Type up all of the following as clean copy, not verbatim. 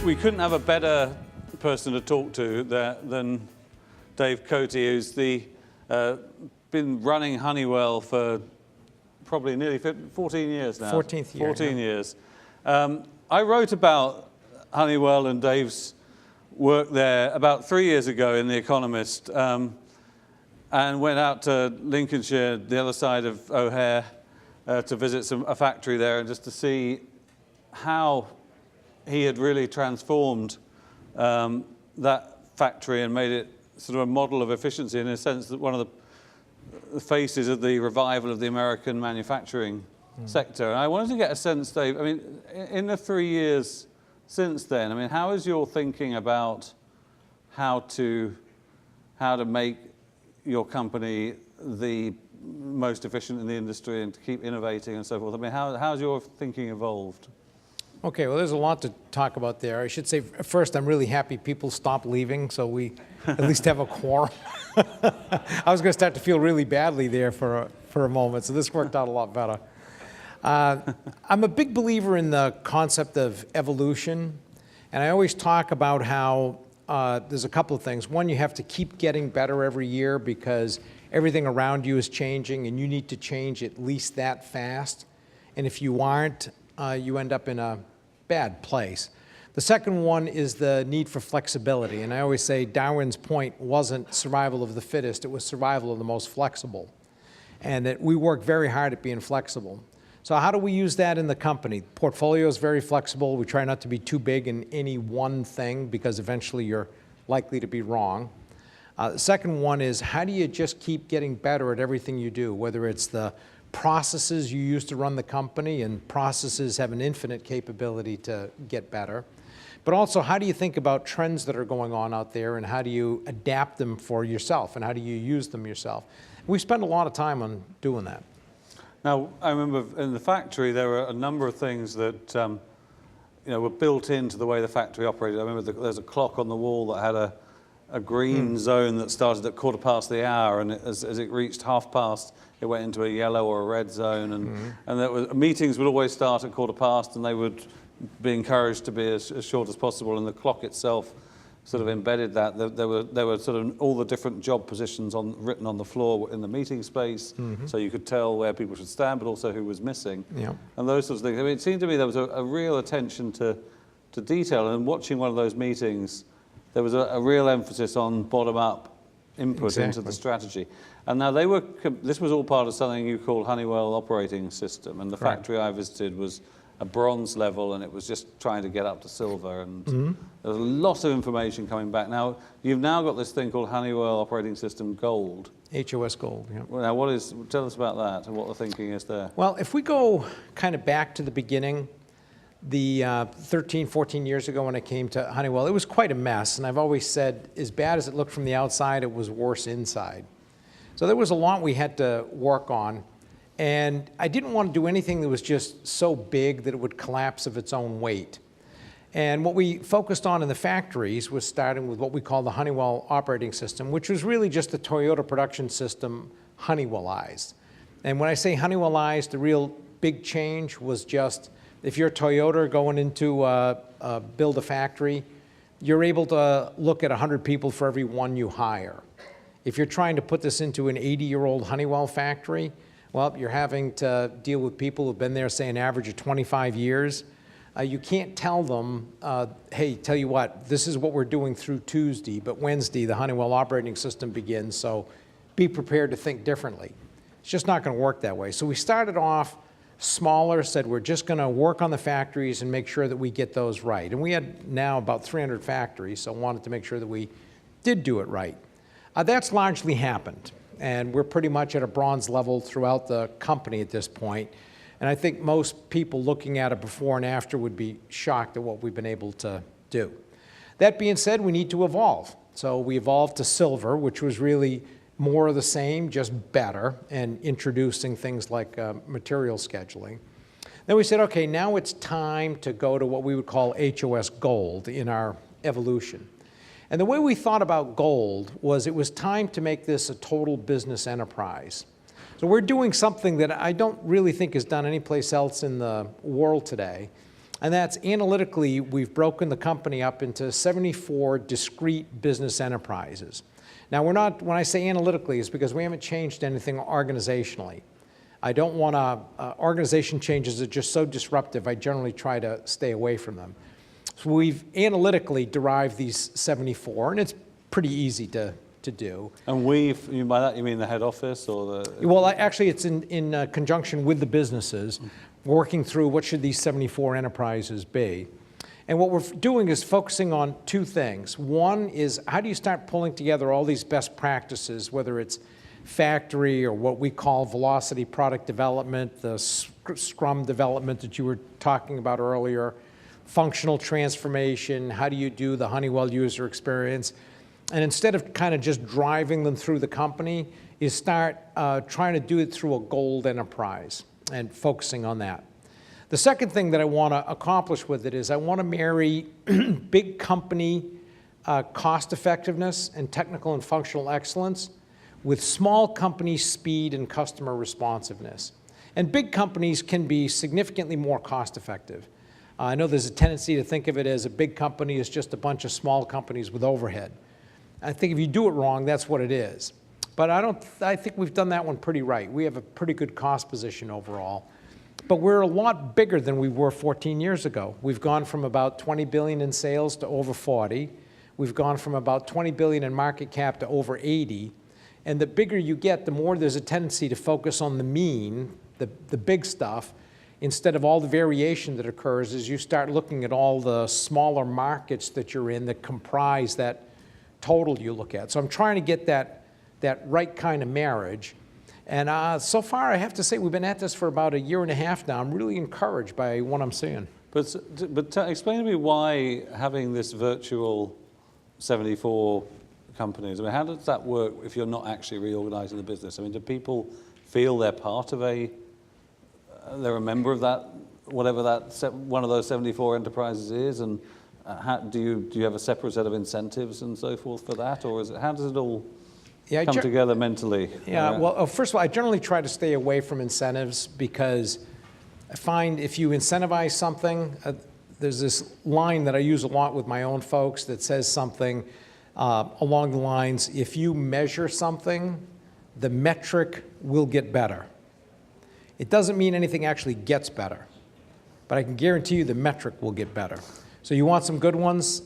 we couldn't have a better person to talk to than Dave Cote, who's been running Honeywell for probably nearly 14 years now. 14th year. 14 years. I wrote about Honeywell and Dave's work there about 3 years ago in The Economist, and went out to Lincolnshire, the other side of O'Hare, to visit a factory there and just to see how he had really transformed that factory and made it sort of a model of efficiency, in a sense that one of the faces of the revival of the American manufacturing sector. And I wanted to get a sense, Dave, I mean, in the 3 years since then, I mean, how is your thinking about how to make your company the most efficient in the industry and to keep innovating and so forth? I mean, how's your thinking evolved? Okay, well, there's a lot to talk about there. I should say, first, I'm really happy people stopped leaving, so we at least have a quorum. I was going to start to feel really badly there for a moment, so this worked out a lot better. I'm a big believer in the concept of evolution, and I always talk about how there's a couple of things. One, you have to keep getting better every year because everything around you is changing, and you need to change at least that fast. And if you aren't, you end up in a bad place. The second one is the need for flexibility. And I always say Darwin's point wasn't survival of the fittest, it was survival of the most flexible. And that we work very hard at being flexible. So how do we use that in the company? Portfolio is very flexible. We try not to be too big in any one thing because eventually you're likely to be wrong. The second one is, how do you just keep getting better at everything you do, whether it's the processes you use to run the company, and processes have an infinite capability to get better. But also, how do you think about trends that are going on out there, and how do you adapt them for yourself, and how do you use them yourself? We spend a lot of time on doing that. Now, I remember in the factory there were a number of things that were built into the way the factory operated. I remember there's a clock on the wall that had a green zone that started at 1/4 the hour, and as it reached 1/2, it went into a yellow or a red zone, and meetings would always start at 1/4, and they would be encouraged to be as short as possible, and the clock itself sort of embedded that. There were sort of all the different job positions written on the floor in the meeting space, so you could tell where people should stand, but also who was missing, and those sorts of things. I mean, it seemed to me there was a real attention to detail, and watching one of those meetings, there was a real emphasis on bottom-up input into the strategy. And now this was all part of something you called Honeywell Operating System, and the factory I visited was a bronze level, and it was just trying to get up to silver, and there was a lot of information coming back. Now, you've now got this thing called Honeywell Operating System Gold. HOS Gold, yeah. Well, now, tell us about that and what the thinking is there. Well, if we go kind of back to the beginning, the 13, 14 years ago when I came to Honeywell, it was quite a mess, and I've always said, as bad as it looked from the outside, it was worse inside. So there was a lot we had to work on, and I didn't want to do anything that was just so big that it would collapse of its own weight. And what we focused on in the factories was starting with what we call the Honeywell Operating System, which was really just the Toyota production system Honeywellized. And when I say Honeywellized, the real big change was just, if you're Toyota going into build a factory, you're able to look at 100 people for every one you hire. If you're trying to put this into an 80-year-old Honeywell factory, well, you're having to deal with people who've been there, say, an average of 25 years. You can't tell them, hey, tell you what, this is what we're doing through Tuesday, but Wednesday the Honeywell operating system begins, so be prepared to think differently. It's just not going to work that way. So we started off smaller, said we're just going to work on the factories and make sure that we get those right. And we had now about 300 factories, so wanted to make sure that we did do it right. That's largely happened, and we're pretty much at a bronze level throughout the company at this point. And I think most people looking at it before and after would be shocked at what we've been able to do. That being said, we need to evolve. So we evolved to silver, which was really more of the same, just better, and introducing things like material scheduling. Then we said, okay, now it's time to go to what we would call HOS Gold in our evolution. And the way we thought about gold was it was time to make this a total business enterprise. So we're doing something that I don't really think is done anyplace else in the world today. And that's analytically, we've broken the company up into 74 discrete business enterprises. Now, we're not, when I say analytically, it's because we haven't changed anything organizationally. I don't want to, organization changes are just so disruptive, I generally try to stay away from them. So we've analytically derived these 74, and it's pretty easy to do. And by that you mean the head office or the? Well, actually it's in conjunction with the businesses, working through what should these 74 enterprises be. And what we're doing is focusing on two things. One is, how do you start pulling together all these best practices, whether it's factory or what we call velocity product development, the Scrum development that you were talking about earlier, functional transformation, how do you do the Honeywell user experience? And instead of kind of just driving them through the company, you start trying to do it through a gold enterprise and focusing on that. The second thing that I want to accomplish with it is I want to marry big company cost effectiveness and technical and functional excellence with small company speed and customer responsiveness. And big companies can be significantly more cost effective. I know there's a tendency to think of it as a big company is just a bunch of small companies with overhead. I think if you do it wrong, that's what it is. But I think we've done that one pretty right. We have a pretty good cost position overall. But we're a lot bigger than we were 14 years ago. We've gone from about 20 billion in sales to over 40. We've gone from about 20 billion in market cap to over 80. And the bigger you get, the more there's a tendency to focus on the mean, the big stuff, instead of all the variation that occurs as you start looking at all the smaller markets that you're in that comprise that total you look at. So I'm trying to get that right kind of marriage. And so far, I have to say, we've been at this for about a year and a half now. I'm really encouraged by what I'm seeing. But explain to me why having this virtual 74 companies, I mean, how does that work if you're not actually reorganizing the business? I mean, do people feel they're part of they're a member of that, whatever that one of those 74 enterprises is, and do you have a separate set of incentives and so forth for that, or how does it all come together mentally? Yeah, well, first of all, I generally try to stay away from incentives because I find if you incentivize something, there's this line that I use a lot with my own folks that says something along the lines, if you measure something, the metric will get better. It doesn't mean anything actually gets better, but I can guarantee you the metric will get better. So you want some good ones?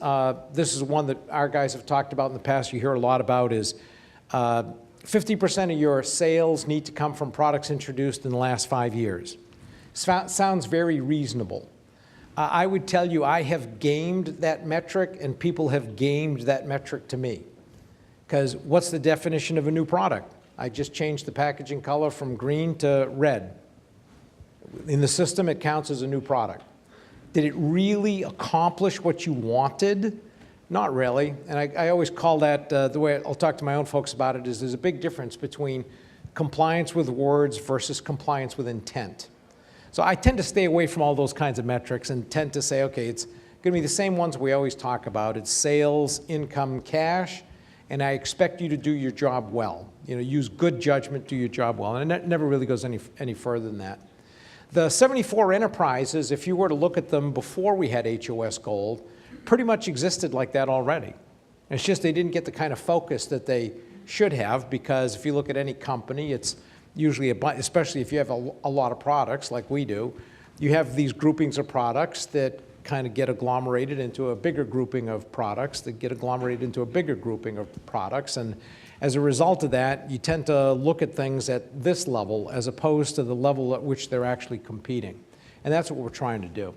This is one that our guys have talked about in the past, you hear a lot about, is 50% of your sales need to come from products introduced in the last 5 years. Sounds very reasonable. I would tell you I have gamed that metric and people have gamed that metric to me. Because what's the definition of a new product? I just changed the packaging color from green to red. In the system, it counts as a new product. Did it really accomplish what you wanted? Not really. And I always call that, the way I'll talk to my own folks about it, is there's a big difference between compliance with words versus compliance with intent. So I tend to stay away from all those kinds of metrics and tend to say, okay, it's going to be the same ones we always talk about. It's sales, income, cash, and I expect you to do your job well. You know, use good judgment, do your job well. And it never really goes any further than that. The 74 enterprises, if you were to look at them before we had HOS Gold, pretty much existed like that already. It's just they didn't get the kind of focus that they should have, because if you look at any company, it's usually, especially if you have a lot of products like we do, you have these groupings of products that kind of get agglomerated into a bigger grouping of products that get agglomerated into a bigger grouping of products. And as a result of that, you tend to look at things at this level as opposed to the level at which they're actually competing. And that's what we're trying to do.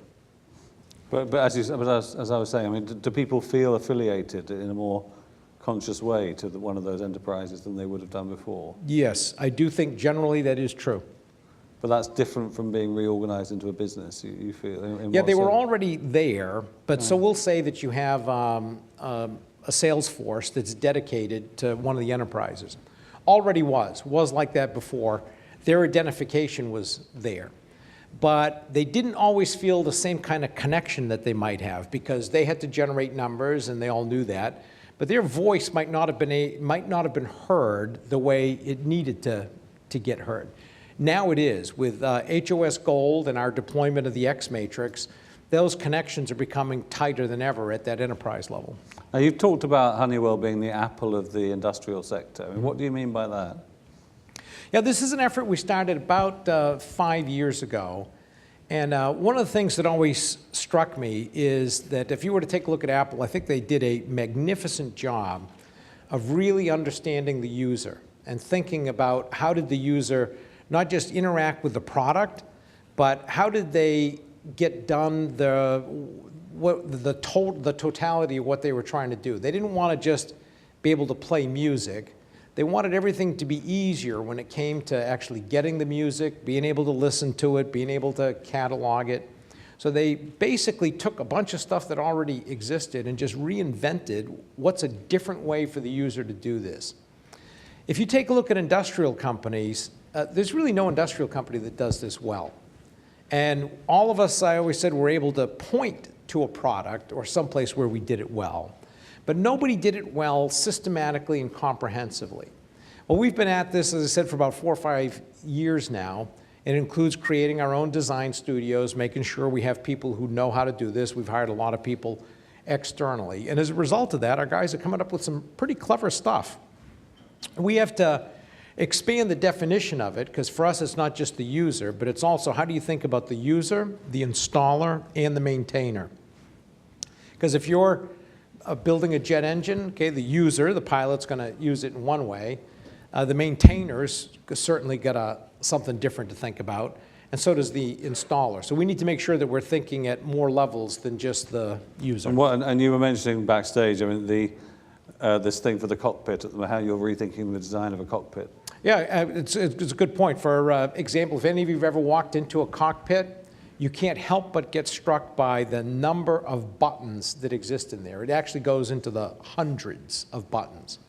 But as I was saying, I mean, do people feel affiliated in a more conscious way to one of those enterprises than they would have done before? Yes, I do think generally that is true. But that's different from being reorganized into a business, you feel? Yeah, they were already there, but so we'll say that you have a sales force that's dedicated to one of the enterprises. Already was like that before. Their identification was there. But they didn't always feel the same kind of connection that they might have, because they had to generate numbers and they all knew that. But their voice might not have been heard the way it needed to get heard. Now it is. With HOS Gold and our deployment of the X Matrix, those connections are becoming tighter than ever at that enterprise level. Now, you've talked about Honeywell being the Apple of the industrial sector. I mean, what do you mean by that? Yeah, this is an effort we started about 5 years ago. And one of the things that always struck me is that if you were to take a look at Apple, I think they did a magnificent job of really understanding the user and thinking about how did the user not just interact with the product, but how did they get done the totality of what they were trying to do. They didn't want to just be able to play music. They wanted everything to be easier when it came to actually getting the music, being able to listen to it, being able to catalog it. So they basically took a bunch of stuff that already existed and just reinvented what's a different way for the user to do this. If you take a look at industrial companies, there's really no industrial company that does this well. And all of us, I always said, were able to point to a product or someplace where we did it well. But nobody did it well systematically and comprehensively. Well, we've been at this, as I said, for about 4 or 5 years now. It includes creating our own design studios, making sure we have people who know how to do this. We've hired a lot of people externally. And as a result of that, our guys are coming up with some pretty clever stuff. We have to expand the definition of it, because for us it's not just the user, but it's also how do you think about the user, the installer, and the maintainer. Because if you're building a jet engine, okay, the user, the pilot's going to use it in one way. The maintainers certainly got something different to think about, and so does the installer. So we need to make sure that we're thinking at more levels than just the user. And you were mentioning backstage, I mean, this thing for the cockpit, how you're rethinking the design of a cockpit. Yeah, it's a good point. For example, if any of you have ever walked into a cockpit, you can't help but get struck by the number of buttons that exist in there. It actually goes into the hundreds of buttons.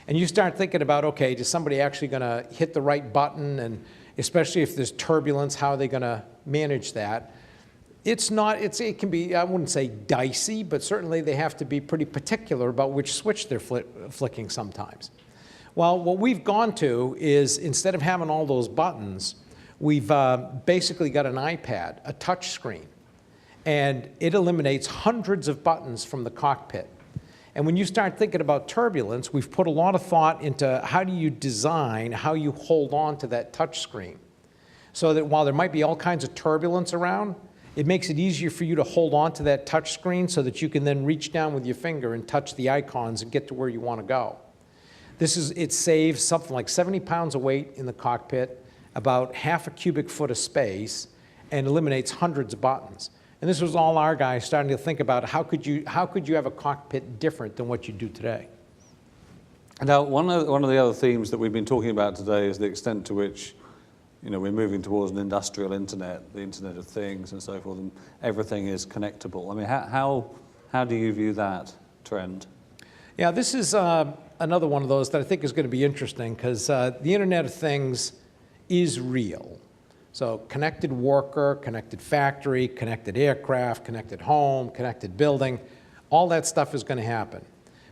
And you start thinking about, okay, is somebody actually going to hit the right button? And especially if there's turbulence, how are they going to manage that? It can be, I wouldn't say dicey, but certainly they have to be pretty particular about which switch they're flicking sometimes. Well, what we've gone to is, instead of having all those buttons, we've basically got an iPad, a touch screen, and it eliminates hundreds of buttons from the cockpit. And when you start thinking about turbulence, we've put a lot of thought into how do you design, how you hold on to that touch screen, so that while there might be all kinds of turbulence around, it makes it easier for you to hold on to that touch screen so that you can then reach down with your finger and touch the icons and get to where you want to go. It saves something like 70 pounds of weight in the cockpit, about half a cubic foot of space, and eliminates hundreds of buttons. And this was all our guys starting to think about how could you have a cockpit different than what you do today. Now, one of the other themes that we've been talking about today is the extent to which we're moving towards an industrial internet, the Internet of Things and so forth, and everything is connectable. I mean, how do you view that trend? Yeah, this is another one of those that I think is going to be interesting, because the Internet of Things is real. So connected worker, connected factory, connected aircraft, connected home, connected building, all that stuff is going to happen.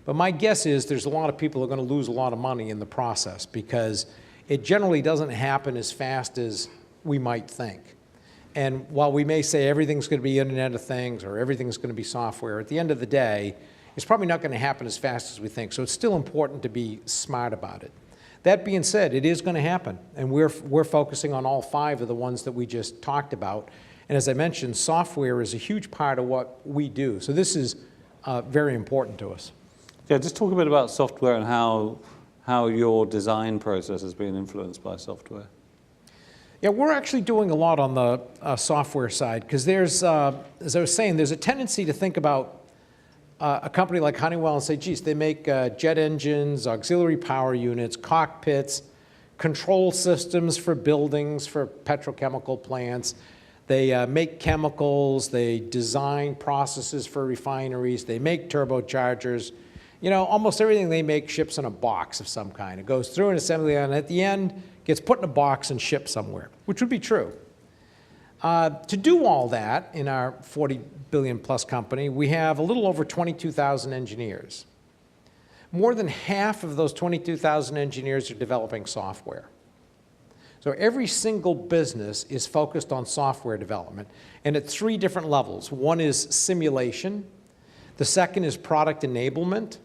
But my guess is there's a lot of people who are going to lose a lot of money in the process, because it generally doesn't happen as fast as we might think. And while we may say everything's going to be Internet of Things or everything's going to be software, at the end of the day, it's probably not going to happen as fast as we think. So it's still important to be smart about it. That being said, it is going to happen, and we're focusing on all 5 of the ones that we just talked about. And as I mentioned, software is a huge part of what we do. So this is very important to us. Yeah, just talk a bit about software and how your design process has been influenced by software. Yeah, we're actually doing a lot on the software side, because there's, as I was saying, there's a tendency to think about a company like Honeywell and say, geez, they make jet engines, auxiliary power units, cockpits, control systems for buildings, for petrochemical plants. They make chemicals, they design processes for refineries, they make turbochargers. Almost everything they make ships in a box of some kind. It goes through an assembly line, and at the end, gets put in a box and shipped somewhere, which would be true. To do all that in our 40 billion plus company, we have a little over 22,000 engineers. More than half of those 22,000 engineers are developing software. So every single business is focused on software development, and at 3 different levels. One is simulation, the second is product enablement,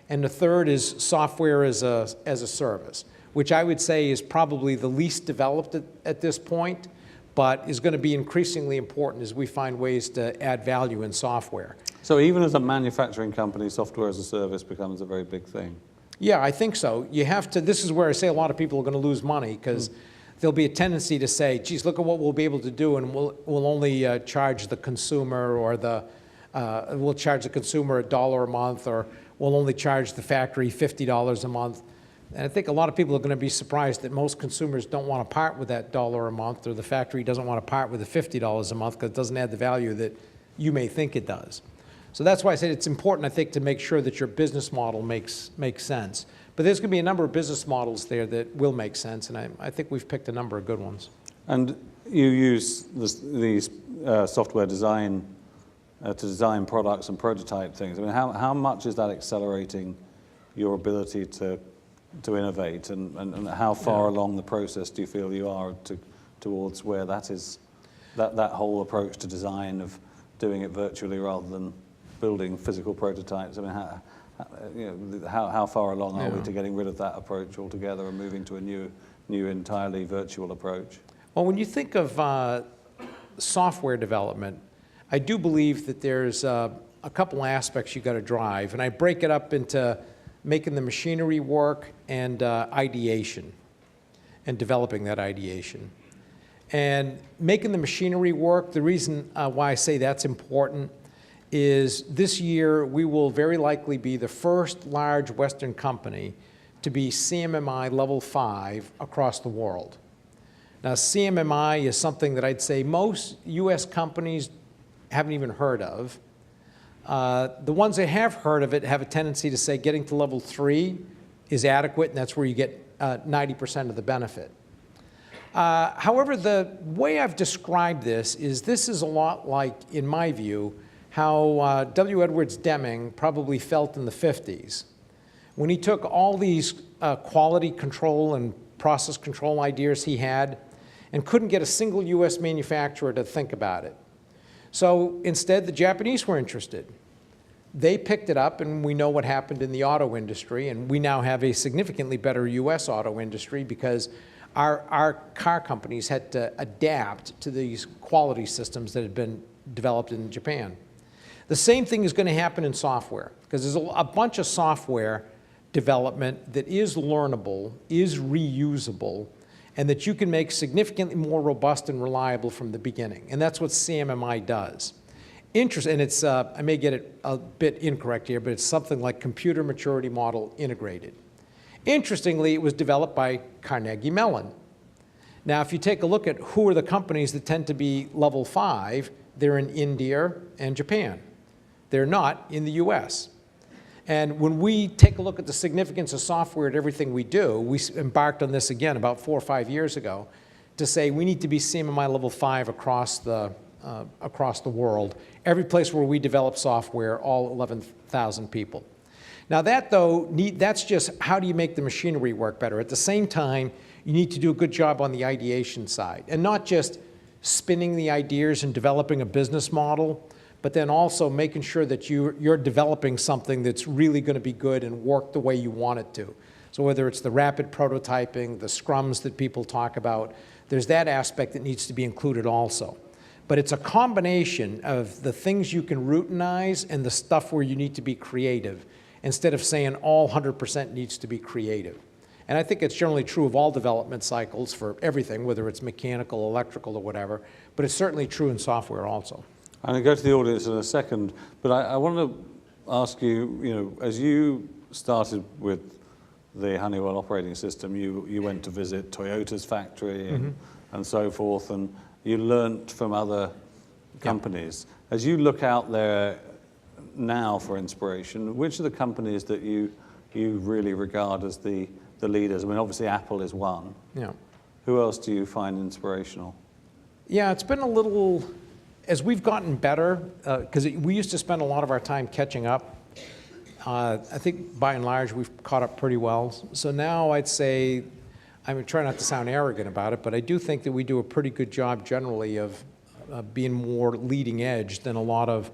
and the third is software as a service, which I would say is probably the least developed at this point, but is going to be increasingly important as we find ways to add value in software. So even as a manufacturing company, software as a service becomes a very big thing. Yeah, I think so. You have to, this is where I say a lot of people are going to lose money, because there'll be a tendency to say, geez, look at what we'll be able to do, and we'll only charge the consumer, or we'll charge the consumer $1 a month, or we'll only charge the factory $50 a month. And I think a lot of people are going to be surprised that most consumers don't want to part with that $1 a month, or the factory doesn't want to part with the $50 a month because it doesn't add the value that you may think it does. So that's why I said it's important, I think, to make sure that your business model makes sense. But there's going to be a number of business models there that will make sense, and I think we've picked a number of good ones. And you use these software design to design products and prototype things. I mean, how much is that accelerating your ability to innovate, and how far along the process do you feel you are towards where that is, that whole approach to design of doing it virtually rather than building physical prototypes? I mean, how far along are we to getting rid of that approach altogether and moving to a new entirely virtual approach? Well, when you think of software development, I do believe that there's a couple aspects you got to drive, and I break it up into making the machinery work and ideation, and developing that ideation. And making the machinery work, the reason why I say that's important is this year we will very likely be the first large Western company to be CMMI level 5 across the world. Now, CMMI is something that I'd say most US companies haven't even heard of. The ones that have heard of it have a tendency to say getting to level 3 is adequate, and that's where you get 90% of the benefit. However, the way I've described this is a lot like, in my view, how W. Edwards Deming probably felt in the 50s, when he took all these quality control and process control ideas he had and couldn't get a single US manufacturer to think about it. So instead, the Japanese were interested. They picked it up, and we know what happened in the auto industry, and we now have a significantly better US auto industry because our car companies had to adapt to these quality systems that had been developed in Japan. The same thing is going to happen in software, because there's a bunch of software development that is learnable, is reusable, and that you can make significantly more robust and reliable from the beginning. And that's what CMMI does. And it's, I may get it a bit incorrect here, but it's something like Computer Maturity Model Integrated. Interestingly, it was developed by Carnegie Mellon. Now, if you take a look at who are the companies that tend to be level 5, they're in India and Japan. They're not in the US. And when we take a look at the significance of software at everything we do, we embarked on this again about 4 or 5 years ago to say we need to be CMMI level 5 across the world. Every place where we develop software, all 11,000 people. Now that, though, that's just how do you make the machinery work better. At the same time, you need to do a good job on the ideation side, and not just spinning the ideas and developing a business model, but then also making sure that you're developing something that's really going to be good and work the way you want it to. So whether it's the rapid prototyping, the scrums that people talk about, there's that aspect that needs to be included also. But it's a combination of the things you can routinize and the stuff where you need to be creative, instead of saying all 100% needs to be creative. And I think it's generally true of all development cycles for everything, whether it's mechanical, electrical, or whatever, but it's certainly true in software also. I'm going to go to the audience in a second, but I want to ask you, as you started with the Honeywell operating system, you went to visit Toyota's factory and so forth, and you learnt from other companies. As you look out there now for inspiration, which are the companies that you really regard as the leaders? I mean, obviously Apple is one. Yeah. Who else do you find inspirational? Yeah, it's been a little, as we've gotten better, because we used to spend a lot of our time catching up. I think by and large we've caught up pretty well. So now I'd say I'm trying not to sound arrogant about it, but I do think that we do a pretty good job generally of being more leading edge than a lot of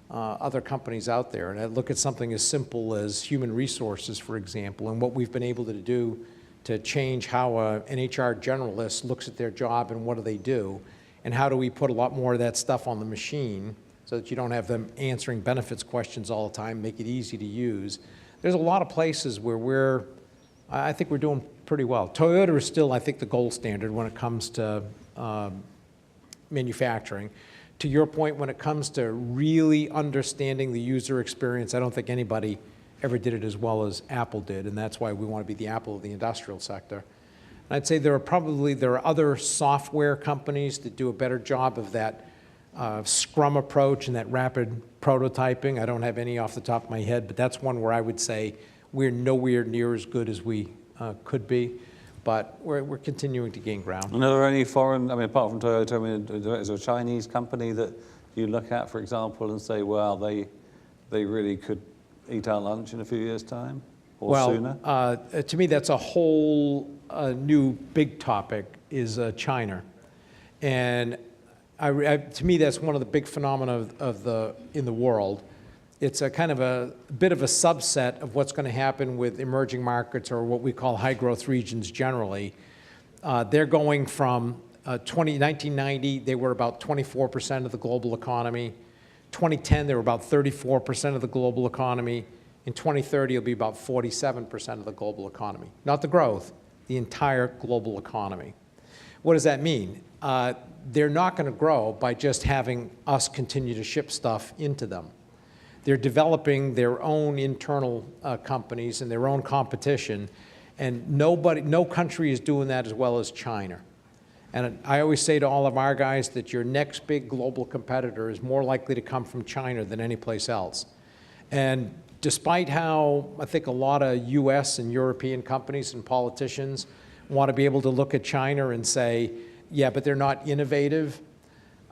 other companies out there. And I look at something as simple as human resources, for example, and what we've been able to do to change how an HR generalist looks at their job and what do they do, and how do we put a lot more of that stuff on the machine so that you don't have them answering benefits questions all the time, make it easy to use. There's a lot of places where I think we're doing pretty well. Toyota is still, I think, the gold standard when it comes to manufacturing. To your point, when it comes to really understanding the user experience, I don't think anybody ever did it as well as Apple did, and that's why we want to be the Apple of the industrial sector. And I'd say there are other software companies that do a better job of that Scrum approach and that rapid prototyping. I don't have any off the top of my head, but that's one where I would say we're nowhere near as good as we could be, but we're continuing to gain ground. And are there any foreign, I mean, apart from Toyota, I mean, is there a Chinese company that you look at, for example, and say, well, they really could eat our lunch in a few years' time or sooner? To me, that's a whole new big topic is China. And to me, that's one of the big phenomena in the world. It's a kind of a bit of a subset of what's going to happen with emerging markets or what we call high growth regions generally. They're going from 1990, they were about 24% of the global economy. 2010, they were about 34% of the global economy. In 2030, it'll be about 47% of the global economy. Not the growth, the entire global economy. What does that mean? They're not going to grow by just having us continue to ship stuff into them. They're developing their own internal companies and their own competition, and no country is doing that as well as China. And I always say to all of our guys that your next big global competitor is more likely to come from China than any place else. And despite how I think a lot of US and European companies and politicians want to be able to look at China and say, yeah, but they're not innovative,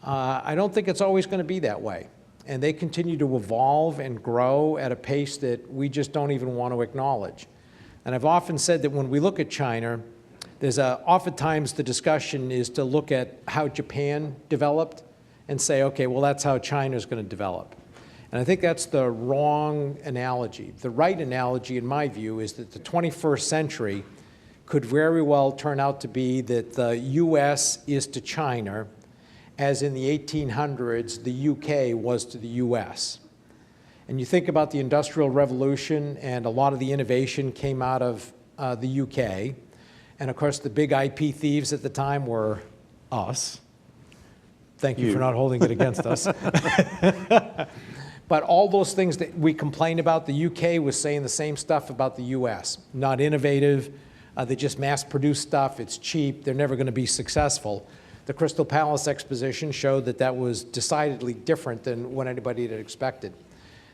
I don't think it's always going to be that way. And they continue to evolve and grow at a pace that we just don't even want to acknowledge. And I've often said that when we look at China, oftentimes the discussion is to look at how Japan developed and say, okay, well, that's how China's going to develop. And I think that's the wrong analogy. The right analogy, in my view, is that the 21st century could very well turn out to be that the US is to China as in the 1800s the UK was to the US. And you think about the Industrial Revolution, and a lot of the innovation came out of the UK. And of course, the big IP thieves at the time were us. Thank you for not holding it against us. But all those things that we complain about, the UK was saying the same stuff about the US. Not innovative, they just mass produce stuff, it's cheap, they're never going to be successful. The Crystal Palace exposition showed that that was decidedly different than what anybody had expected.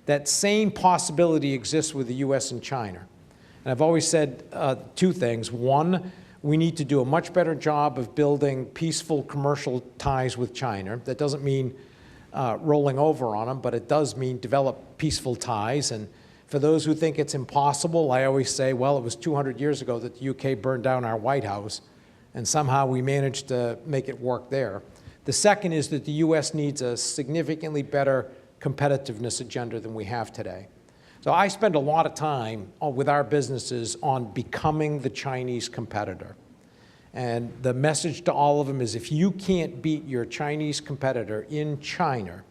That same possibility exists with the US and China. And I've always said two things. One, we need to do a much better job of building peaceful commercial ties with China. That doesn't mean rolling over on them, but it does mean develop peaceful ties. And for those who think it's impossible, I always say, well, it was 200 years ago that the UK burned down our White House, and somehow we managed to make it work there. The second is that the US needs a significantly better competitiveness agenda than we have today. So I spend a lot of time with our businesses on becoming the Chinese competitor. And the message to all of them is if you can't beat your Chinese competitor in China,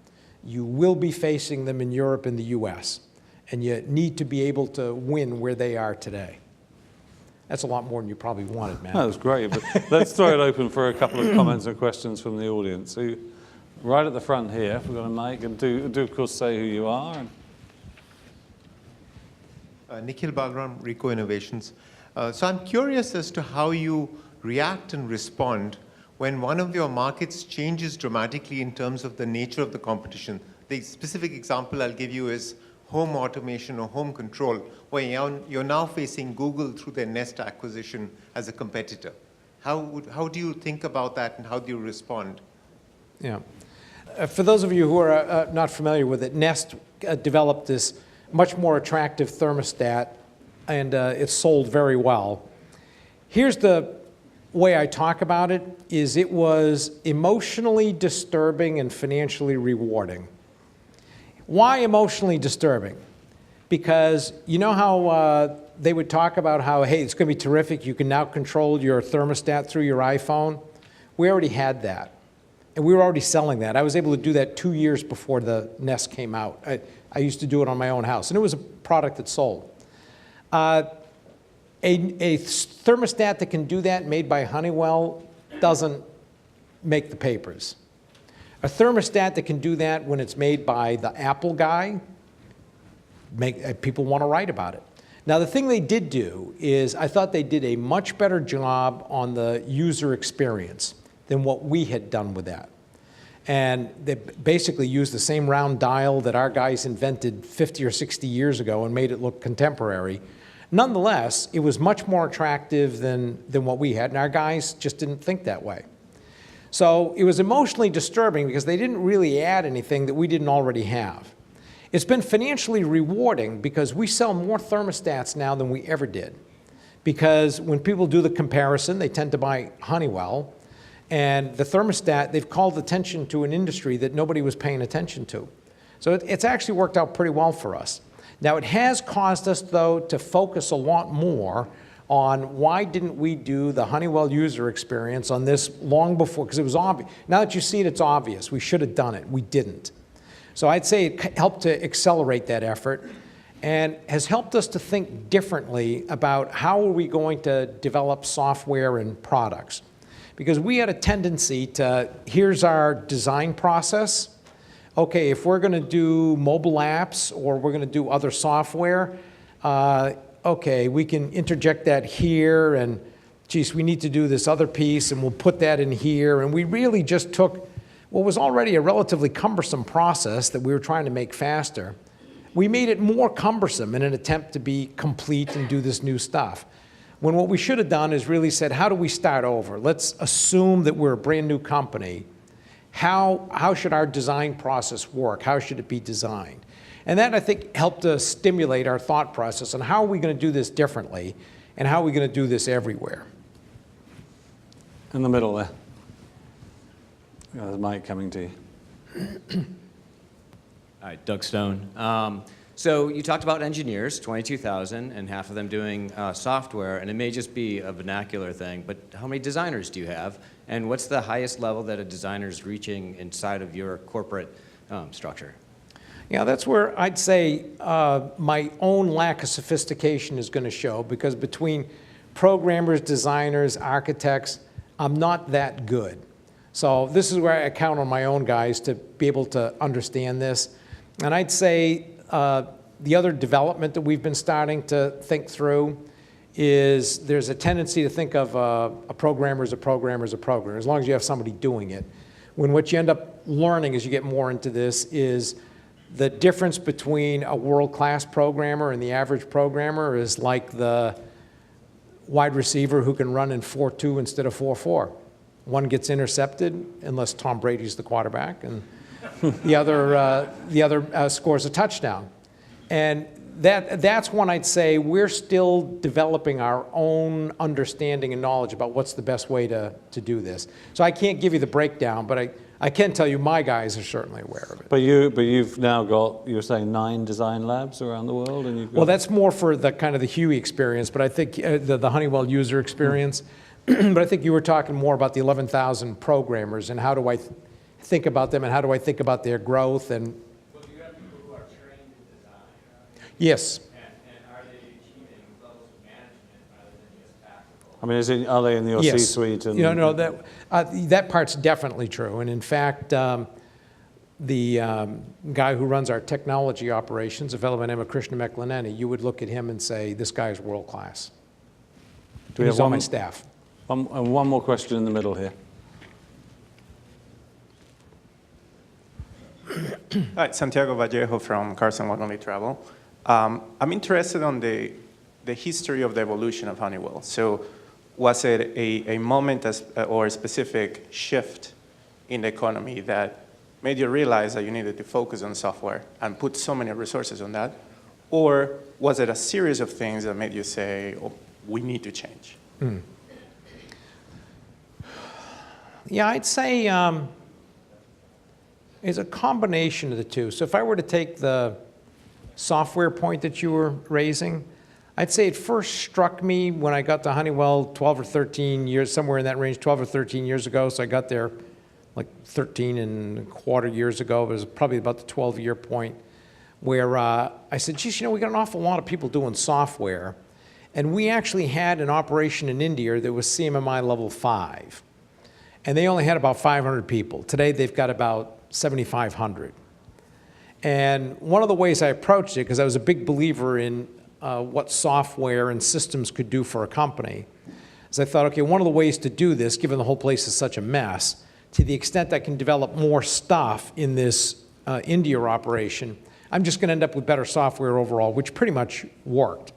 you will be facing them in Europe and the US. And you need to be able to win where they are today. That's a lot more than you probably wanted, Matt. That was great, but let's throw it open for a couple of comments and questions from the audience. So right at the front here, if we're going to make, and do of course say who you are. Nikhil Balram, Rico Innovations. So I'm curious as to how you react and respond when one of your markets changes dramatically in terms of the nature of the competition. The specific example I'll give you is home automation or home control, where you're now facing Google through their Nest acquisition as a competitor. How do you think about that, and how do you respond? Yeah. For those of you who are not familiar with it, Nest developed this much more attractive thermostat, and it's sold very well. Here's the way I talk about it, is it was emotionally disturbing and financially rewarding. Why emotionally disturbing? Because you know how they would talk about how, hey, it's going to be terrific, you can now control your thermostat through your iPhone? We already had that. And we were already selling that. I was able to do that 2 years before the Nest came out. I used to do it on my own house, and it was a product that sold. A thermostat that can do that, made by Honeywell, doesn't make the papers. A thermostat that can do that when it's made by the Apple guy, people want to write about it. Now, the thing they did do is I thought they did a much better job on the user experience than what we had done with that. And they basically used the same round dial that our guys invented 50 or 60 years ago and made it look contemporary. Nonetheless, it was much more attractive than what we had, and our guys just didn't think that way. So it was emotionally disturbing because they didn't really add anything that we didn't already have. It's been financially rewarding because we sell more thermostats now than we ever did. Because when people do the comparison, they tend to buy Honeywell, and the thermostat, they've called attention to an industry that nobody was paying attention to. So it's actually worked out pretty well for us. Now, it has caused us, though, to focus a lot more on why didn't we do the Honeywell user experience on this long before, because it was obvious. Now that you see it, it's obvious. We should have done it. We didn't. So I'd say it helped to accelerate that effort and has helped us to think differently about how are we going to develop software and products. Because we had a tendency to, here's our design process. Okay, if we're going to do mobile apps or we're going to do other software, okay, we can interject that here, and geez, we need to do this other piece, and we'll put that in here. And we really just took what was already a relatively cumbersome process that we were trying to make faster. We made it more cumbersome in an attempt to be complete and do this new stuff. When what we should have done is really said, how do we start over? Let's assume that we're a brand new company. How should our design process work? How should it be designed? And that, I think, helped to stimulate our thought process on how are we going to do this differently and how are we going to do this everywhere. In the middle there. Yeah, there's Mike coming to you. All right, Doug Stone. So you talked about engineers, 22,000, and half of them doing software, and it may just be a vernacular thing, but how many designers do you have? And what's the highest level that a designer is reaching inside of your corporate structure? Yeah, that's where I'd say my own lack of sophistication is going to show, because between programmers, designers, architects, I'm not that good. So this is where I count on my own guys to be able to understand this. And I'd say the other development that we've been starting to think through is there's a tendency to think of a programmer as a programmer as a programmer, as long as you have somebody doing it. When what you end up learning as you get more into this is the difference between a world-class programmer and the average programmer is like the wide receiver who can run in 4.2 instead of 4.4. One gets intercepted unless Tom Brady's the quarterback, and the other scores a touchdown. And that's one I'd say we're still developing our own understanding and knowledge about what's the best way to do this. So I can't give you the breakdown, but I can tell you my guys are certainly aware of it. But you've now got, you were saying 9 design labs around the world, and you've got... Well, that's more for the kind of the Huey experience, but I think the Honeywell user experience. But I think you were talking more about the 11,000 programmers and how do I think about them and how do I think about their growth. And well, you have people who are trained in design. Yes. And are they achieving levels of management rather than just tactical? I mean, are they in your Yes. C-suite? And No, that part's definitely true. And in fact, the guy who runs our technology operations, a fellow by the name of Krishna Meklaneni, you would look at him and say, this guy's world class. He's on my staff. One more question in the middle here. Hi, Santiago Vallejo from Carson Wagonly Travel. I'm interested on the history of the evolution of Honeywell. So was it a moment or a specific shift in the economy that made you realize that you needed to focus on software and put so many resources on that? Or was it a series of things that made you say, oh, we need to change? Yeah, I'd say it's a combination of the two. So if I were to take the software point that you were raising, I'd say it first struck me when I got to Honeywell 12 or 13 years, somewhere in that range, 12 or 13 years ago. So I got there like 13 and a quarter years ago. It was probably about the 12-year point where I said, geez, we got an awful lot of people doing software. And we actually had an operation in India that was CMMI level 5. And they only had about 500 people. Today, they've got about 7,500. And one of the ways I approached it, because I was a big believer in what software and systems could do for a company, is I thought, okay, one of the ways to do this, given the whole place is such a mess, to the extent I can develop more stuff in this India operation, I'm just going to end up with better software overall, which pretty much worked.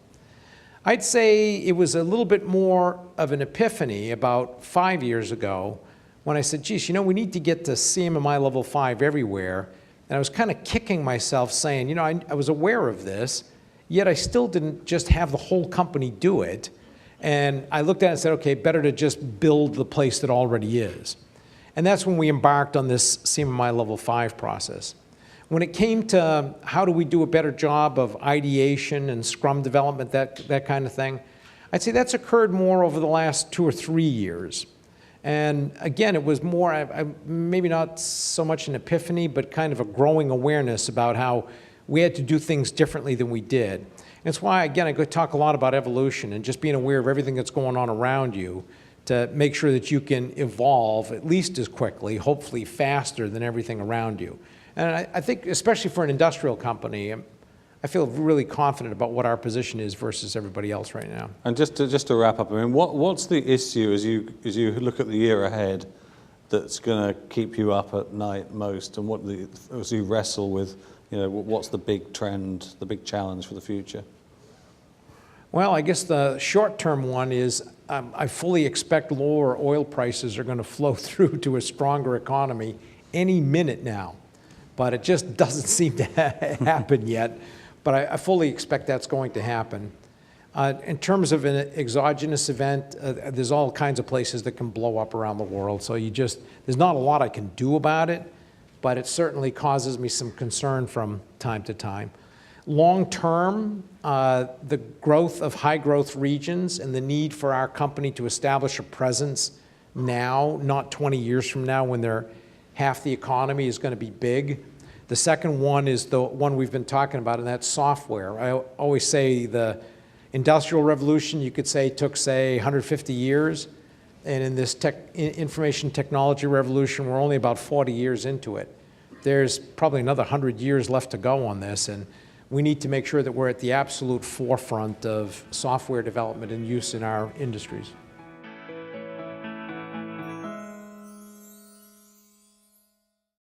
I'd say it was a little bit more of an epiphany about 5 years ago when I said, geez, we need to get to CMMI level 5 everywhere. And I was kind of kicking myself saying, I was aware of this, yet I still didn't just have the whole company do it. And I looked at it and said, okay, better to just build the place that already is. And that's when we embarked on this CMMI level 5 process. When it came to how do we do a better job of ideation and Scrum development, that kind of thing, I'd say that's occurred more over the last 2 or 3 years. And again, it was more, maybe not so much an epiphany, but kind of a growing awareness about how we had to do things differently than we did. And it's why, again, I could talk a lot about evolution and just being aware of everything that's going on around you to make sure that you can evolve at least as quickly, hopefully faster than everything around you. And I think, especially for an industrial company, I feel really confident about what our position is versus everybody else right now. And just to wrap up, what's the issue as you look at the year ahead that's going to keep you up at night most, and as you wrestle with, what's the big trend, the big challenge for the future? Well, I guess the short-term one is I fully expect lower oil prices are going to flow through to a stronger economy any minute now. But it just doesn't seem to happen yet. But I fully expect that's going to happen. In terms of an exogenous event, there's all kinds of places that can blow up around the world. So there's not a lot I can do about it, but it certainly causes me some concern from time to time. Long term, the growth of high growth regions and the need for our company to establish a presence now, not 20 years from now when half the economy is going to be big. The second one is the one we've been talking about, and that's software. I always say the Industrial Revolution, you could say, took, 150 years. And in this information technology revolution, we're only about 40 years into it. There's probably another 100 years left to go on this, and we need to make sure that we're at the absolute forefront of software development and use in our industries.